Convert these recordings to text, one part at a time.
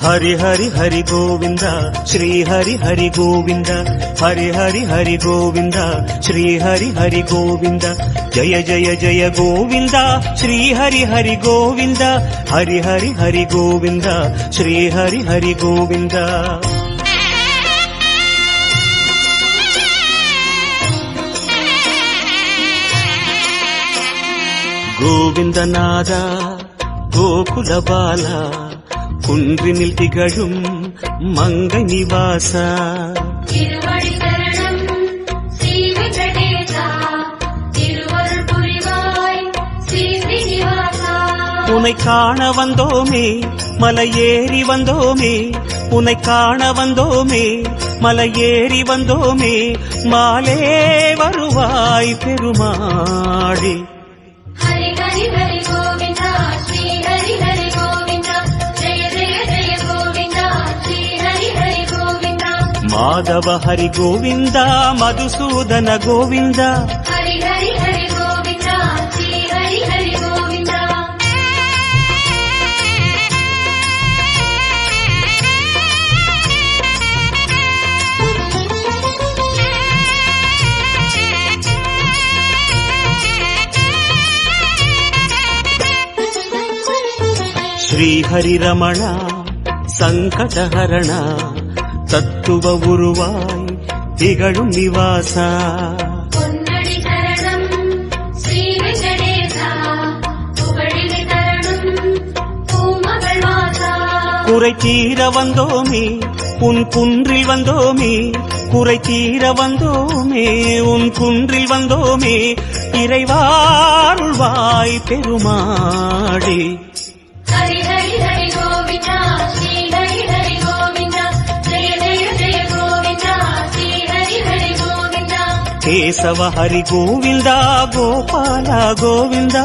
हरि हरि हरि गोविंद श्री हरि हरि गोविंद हरि हरि हरि गोविंद श्री हरि हरि गोविंद जय जय जय गोविंद श्री हरि हरि गोविंद हरि हरि हरि गोविंद श्री हरि हरि गोविंद गोविंदनाद गोकुल बाला कुंद्रिनिल तिगळुम मंगै निवास तिरुवडि शरणम श्री वेंकटेशा तिरुवरुள் புரிவாய் श्री श्रीनिवासा उन्னை காண வந்தோமே மலை ஏறி வந்தோமே உன்னை காண வந்தோமே மலை ஏறி வந்தோமே மாலே வருவாய் பெருமாளே हरि हरि हरि गोविंद श्री हरि हरि गोविंद जय जय जय गोविंद श्री हरि हरि गोविंद माधव हरि गोविंद मधुसूदन गोविंद हरि हरि हरि गोविंद श्री हरि हरि गोविंद श्री हरि रमण संकटहरण तत्व उरुवाय तिगळुम निवास பொன்னடி சரணம் ஸ்ரீ வெங்கடேசா புகழினை தரணும் பூமகள் வாசா குறை தீர வந்தோமே உன் குன்றில் வந்தோமே குறை தீர வந்தோமே உன் குன்றில் வந்தோமே இறைவாருள்வாய் பெருமாளே हरि हरि हरि गोविंद श्री हरि हरि गोविंद जय जय जय गोविंद श्री हरि हरि गोविंद केशव हरि गोविंद गोपाल गोविंद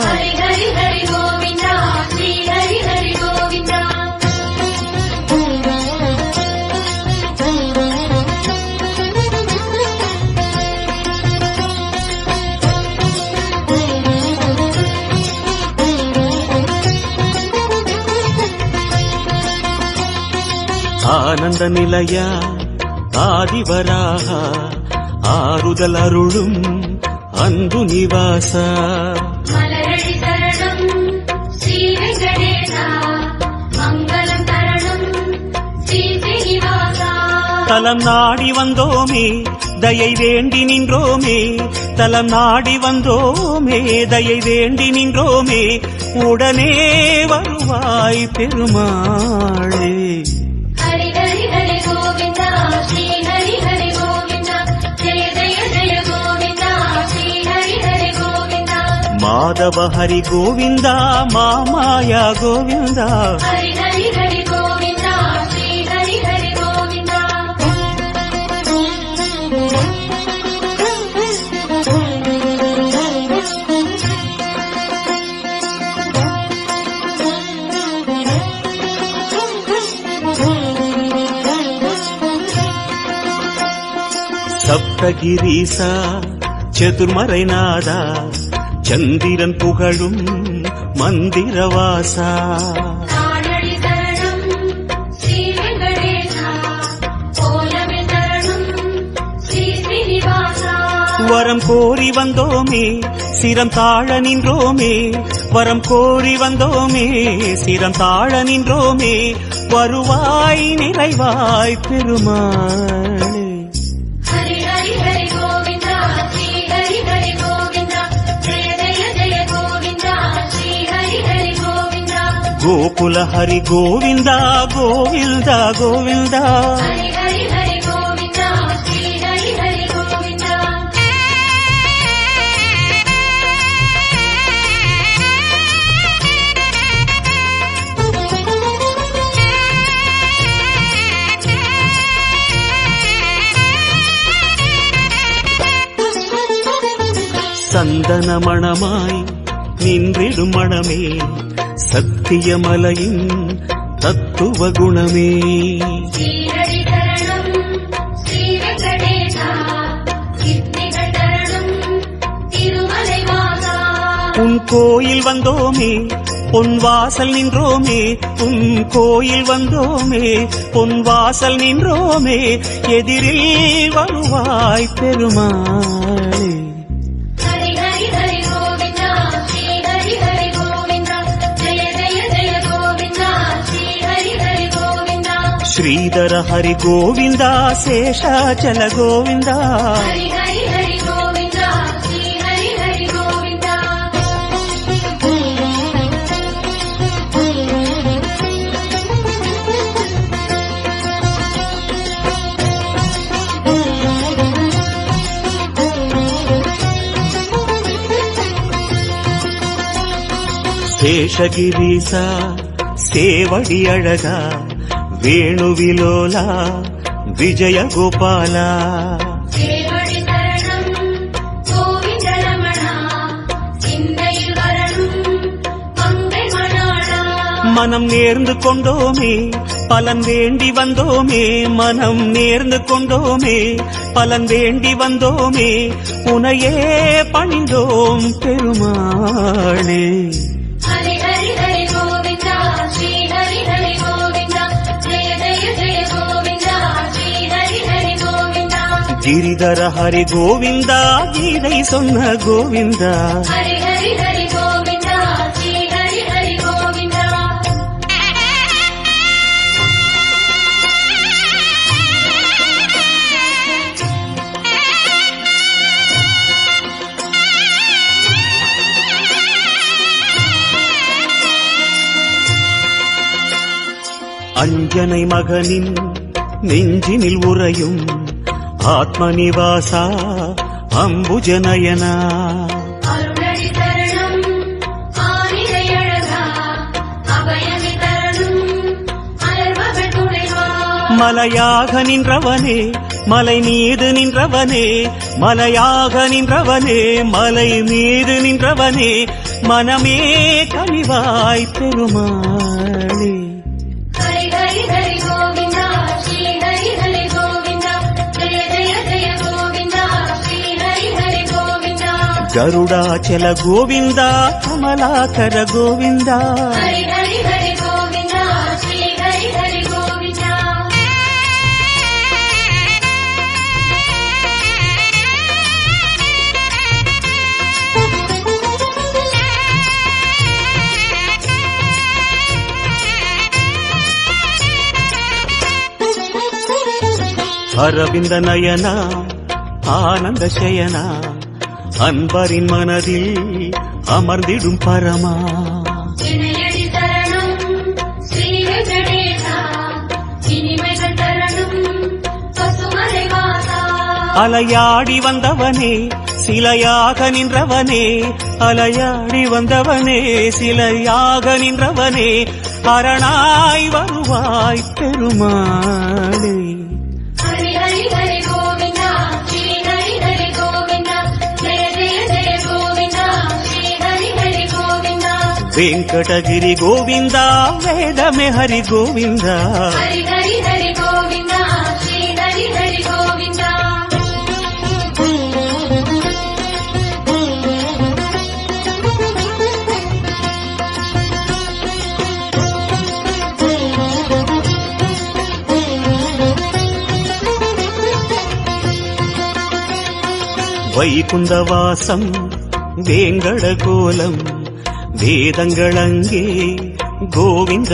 हरि हरि हरि गोविंद श्री हरि हरि गोविंद आनंद निलय आदिवराह आरुदल अरुळुम अंदु निवास மலரடி சரணம் ஸ்ரீ வெங்கடேசா மங்களம் தரணும் ஸ்ரீ ஸ்ரீனிவாசா தலம் நாடி வந்தோமே தயை வேண்டி நின்றோமே தலம் நாடி வந்தோமே தயை வேண்டி நின்றோமே உடனே வருவாய் பெருமாளே हरि हरि हरि गोविंद श्री हरि हरि गोविंद जय जय जय गोविंद श्री हरि हरि गोविंद माधव हरि गोविंद मामाया गोविंद हरि हरि हरि गोविंद श्री हरि हरि गोविंद சப்தகிரீசா சதுர்மறைநாதா சந்திரன் புகழும் மந்திரவாசா காணடி சரணம் ஸ்ரீ வெங்கடேசா கோலமில் தரணும் ஸ்ரீ ஸ்ரீனிவாசா வரம் கோரி வந்தோமே சிரம் தாழ நின்றோமே வரம் கோரி வந்தோமே சிரம் தாழ நின்றோமே வருவாய் நிறைவாய் பெருமாளே हरि हरि हरि गोविंद श्री हरि हरि गोविंद जय जय जय गोविंद श्री हरि हरि गोविंद गोकुल हरि गोविंद गोविंद गोविंद हरि हरि हरि गोविंद श्री हरि हरि गोविंद சந்தன மணமாய் நின்றிடும் மணமே சத்தியமலையின் தத்துவ குணமே श्री हरि शरणं श्री वेंकटेशा सिद्धिகள் தரணும் திருமலை வாசா உன் கோயில் வந்தோமே பொன் வாசல் நின்றோமே உன் கோயில் வந்தோமே பொன் வாசல் நின்றோமே எதிரில் வருவாய் பெருமாளே. ஹரி ஹரி ஹரி கோவிந்தா ஸ்ரீ ஹரி ஹரி கோவிந்தா ஜெய ஜெய ஜெய கோவிந்தா ஸ்ரீ ஹரி ஹரி கோவிந்தா. ஸ்ரீதர ஹரி கோவிந்தா சேஷாச்சல கோவிந்தா. ஹரி ஹரி ஹரி கோவிந்தா ஸ்ரீ ஹரி ஹரி கோவிந்தா. శేషగిరీశ సేవడి అழగా వేణువిలోలా విజయ గోపాల. சேவடி சரணம் கோவிந்த ரமணா சிந்தையில் வரணும் மங்கை மணாளா. மனம் நேர்ந்து கொண்டோமே பலன் வேண்டி வந்தோமே மனம் நேர்ந்து கொண்டோமே பலன் வேண்டி வந்தோமே உனையே பணிந்தோம் பெருமாளே. ஹரி ஹரி ஹரி கோவிந்தா ஸ்ரீ ஹரி ஹரி கோவிந்தா ஜெய ஜெய ஜெய கோவிந்தா ஸ்ரீ ஹரி ஹரி கோவிந்தா. கிரிதர ஹரி கோவிந்தா கீதை சொன்ன கோவிந்தா. ஹரி ஹரி ஹரி கோவிந்தா ஸ்ரீ ஹரி ஹரி கோவிந்தா. அஞ்சனை மகனின் நெஞ்சினில் உறையும் ஆத்மநிவாசா அம்புஜநயனா. அருளடி சரணம் ஆனிரை அழகா அபயமி தரணும் அலர்வகள் துணைவா. மலையாக நின்றவனே மலை மீது நின்றவனே மலையாக நின்றவனே மலை மீது நின்றவனே மனமே கனிவாய் பெருமாளே. ஹரி ஹரி ஹரி கோவிந்தா ஸ்ரீ ஹரி ஹரி கோவிந்தா ஜெய ஜெய ஜெய கோவிந்தா ஸ்ரீ ஹரி ஹரி கோவிந்தா. கருடாச்சல கோவிந்தா கமலாகர கோவிந்தா. ஹரி ஹரி ஹரி கோவிந்தா ஸ்ரீ ஹரி ஹரி கோவிந்தா. அரவிந்த நயனா ஆனந்த சயனா அன்பரின் மனதில் அமர்ந்திடும் பரமா. இணையடி சரணம் ஸ்ரீ வெங்கடேசா இனிமைகள் தரணும் பசுமலை வாசா. அலையாடி வந்தவனே சிலையாக நின்றவனே அலையாடி வந்தவனே சிலையாக நின்றவனே அரணாய் வருவாய் பெருமாளே. ஹரி ஹரி ஹரி கோவிந்தா ஸ்ரீ ஹரி ஹரி கோவிந்தா ஜெய ஜெய ஜெய கோவிந்தா ஸ்ரீ ஹரி ஹரி கோவிந்தா. வெங்கடகிரி கோவிந்தா வேதமே ஹரி கோவிந்தா. ஹரி ஹரி ஹரி கோவிந்தா ஸ்ரீ ஹரி ஹரி கோவிந்தா. வைகுந்தவாசம் வேங்கட கோலம் வேதங்களங்கே கோவிந்த